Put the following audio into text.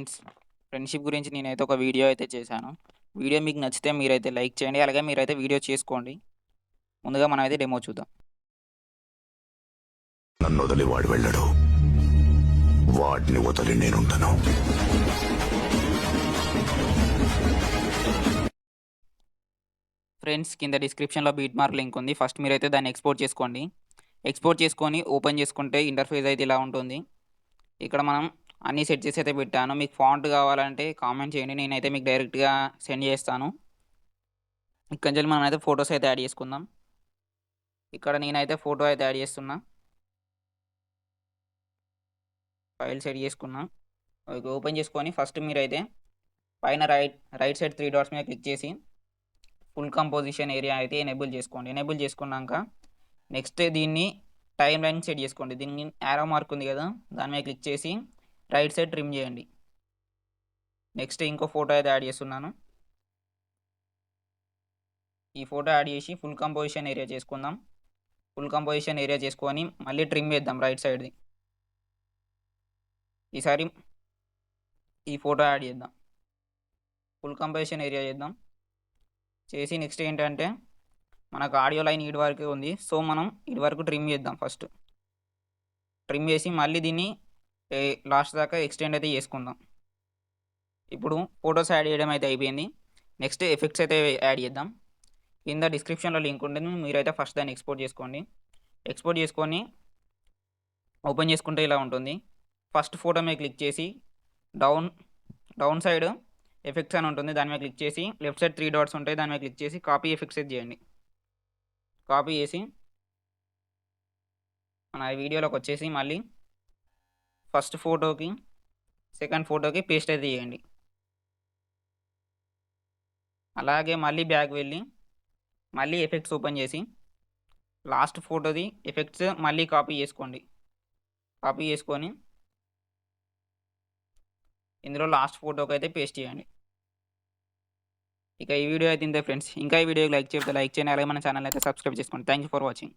Friends. Friendship గురించి నేనైతే ఒక వీడియో అయితే చేశాను. వీడియో మీకు నచ్చితే మీరైతే లైక్ చేయండి. అలాగే మీరైతే వీడియో చేసుకోండి. ముందుగా మనమైతే డెమో చూద్దాం. నన్నొదిలి వాడు వెళ్ళడు. వాడిని వదిలి నేనుండను. ఫ్రెండ్స్, కింద డిస్క్రిప్షన్‌లో బీట్‌మార్క్ లింక్ ఉంది. ఫస్ట్ మీరైతే దాన్ని ఎక్స్‌పోర్ట్ చేసుకోండి. ఎక్స్‌పోర్ట్ చేసుకొని ఓపెన్ చేసుకుంటే ఇంటర్ఫేస్ అయితే ఇలా ఉంటుంది. ఇక్కడ మనం అన్నీ సెట్ చేసి అయితే పెట్టాను. మీకు ఫాంట్ కావాలంటే కామెంట్ చేయండి. నేనైతే మీకు డైరెక్ట్‌గా సెండ్ చేస్తాను. ఇక్కడి నుంచి మనమైతే ఫోటోస్ అయితే యాడ్ చేసుకుందాం. ఇక్కడ నేనైతే ఫోటో అయితే యాడ్ చేస్తున్నా. ఫైల్ సెట్ చేసుకున్నా. ఓపెన్ చేసుకొని ఫస్ట్ మీరైతే పైన రైట్ సైడ్ 3 డాట్స్ మీద క్లిక్ చేసి ఫుల్ కంపోజిషన్ ఏరియా అయితే ఎనేబుల్ చేసుకోండి. ఎనేబుల్ చేసుకున్నాక నెక్స్ట్ దీన్ని టైమ్ లైన్ సెట్ చేసుకోండి. దీన్ని యారో మార్క్ ఉంది కదా, దాని మీద క్లిక్ చేసి రైట్ సైడ్ ట్రిమ్ చేయండి. నెక్స్ట్ ఇంకో ఫోటో అయితే యాడ్ చేస్తున్నాను. ఈ ఫోటో యాడ్ చేసి ఫుల్ కంపోజిషన్ ఏరియా చేసుకుందాం. ఫుల్ కంపోజిషన్ ఏరియా చేసుకొని మళ్ళీ ట్రిమ్ చేద్దాం రైట్ సైడ్ది. ఈసారి ఈ ఫోటో యాడ్ చేద్దాం. ఫుల్ కంపోజిషన్ ఏరియా చేద్దాం. చేసి నెక్స్ట్ ఏంటంటే మనకు ఆడియో లైన్ ఈడి వరకే ఉంది. సో మనం ఈడి వరకు ట్రిమ్ చేద్దాం. ఫస్ట్ ట్రిమ్ చేసి మళ్ళీ దీన్ని లాస్ట్ దాకా ఎక్స్టెండ్ అయితే చేసుకుందాం. ఇప్పుడు ఫొటోస్ యాడ్ చేయడం అయితే అయిపోయింది. నెక్స్ట్ ఎఫెక్ట్స్ అయితే యాడ్ చేద్దాం. కింద డిస్క్రిప్షన్లో లింక్ ఉంటుంది. మీరైతే ఫస్ట్ దాన్ని ఎక్స్పోర్ట్ చేసుకోండి. ఎక్స్పోర్ట్ చేసుకొని ఓపెన్ చేసుకుంటే ఇలా ఉంటుంది. ఫస్ట్ ఫోటో మీద క్లిక్ చేసి డౌన్ సైడ్ ఎఫెక్ట్స్ అని ఉంటుంది. దాని మీద క్లిక్ చేసి లెఫ్ట్ సైడ్ 3 డాట్స్ ఉంటాయి. దాని మీద క్లిక్ చేసి కాపీ ఎఫెక్ట్స్ అయితే చేయండి. కాపీ చేసి మన వీడియోలోకి వచ్చేసి మళ్ళీ ఫస్ట్ ఫోటోకి సెకండ్ ఫోటోకి పేస్ట్ అయితే చేయండి. అలాగే మళ్ళీ బ్యాక్ వెళ్ళి మళ్ళీ ఎఫెక్ట్స్ ఓపెన్ చేసి లాస్ట్ ఫోటోది ఎఫెక్ట్స్ మళ్ళీ కాపీ చేసుకోండి. కాపీ చేసుకొని ఇందులో లాస్ట్ ఫోటోకి అయితే పేస్ట్ చేయండి. ఇక ఈ వీడియో అయితే ఇంతే ఫ్రెండ్స్. ఇంకా ఈ వీడియోకి లైక్ చేయండి. అలాగే మన ఛానల్ అయితే సబ్స్క్రైబ్ చేసుకోండి. Thank you for watching.